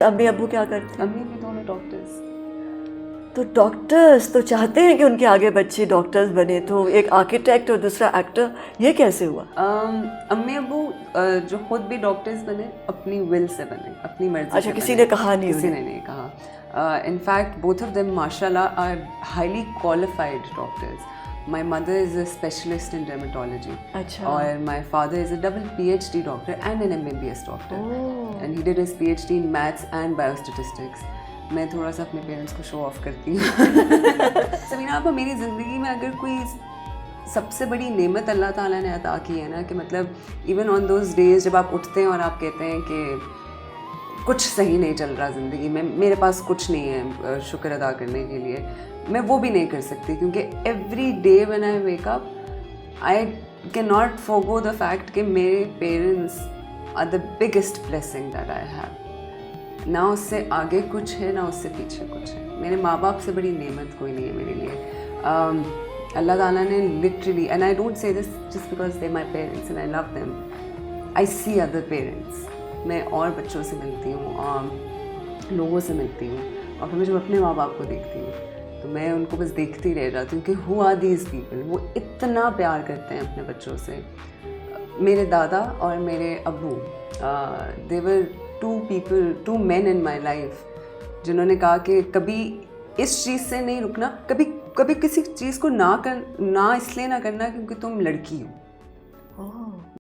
अम्मी अब्बू क्या करते हैं? अम्मी भी दोनों डॉक्टर्स। तो डॉक्टर्स तो चाहते हैं कि उनके आगे बच्चे डॉक्टर्स बने, तो एक आर्किटेक्ट और दूसरा एक्टर, ये कैसे हुआ? अम्मी अब्बू जो खुद भी डॉक्टर्स बने, अपनी विल से बने, अपनी मर्जी अच्छा, से किसी बने। ने कहा नहीं? किसी ने नहीं कहा। इनफैक्ट बोथ ऑफ देम माशाल्लाह are highly qualified doctors. My mother is a specialist in dermatology. अच्छा। और my father is a double PhD doctor and an MBBS doctor. And he did his PhD in maths and biostatistics. मैं थोड़ा सा अपने parents को show off करती हूँ। सबीना आपा, मेरी ज़िंदगी में अगर कोई सबसे बड़ी नेमत अल्लाह ताला ने अता की है ना, कि मतलब इवन ऑन दोज डेज जब आप उठते हैं और आप कहते हैं कि कुछ सही नहीं चल रहा ज़िंदगी में, मेरे पास कुछ नहीं है शुक्र अदा करने के लिए, मैं वो भी नहीं कर सकती, क्योंकि every day when I wake up I can not forgo the fact कि मेरे parents are the biggest blessing that I have. ना उससे आगे कुछ है, ना उससे पीछे कुछ है। मेरे माँ बाप से बड़ी नेमत कोई नहीं है मेरे लिए। अल्लाह ताला ने literally, and I don't say this just because they my parents and I love them, I see other parents. मैं और बच्चों से मिलती हूँ, लोगों से मिलती हूँ, और फिर जब अपने माँ बाप को देखती हूँ तो मैं उनको बस देखती रह जाती हूँ कि हु आर दीज पीपल। वो इतना प्यार करते हैं अपने बच्चों से। मेरे दादा और मेरे अब्बू, they were two men in my life, जिन्होंने कहा कि कभी इस चीज़ से नहीं रुकना, कभी किसी चीज़ को ना इसलिए ना करना क्योंकि तुम लड़की हो।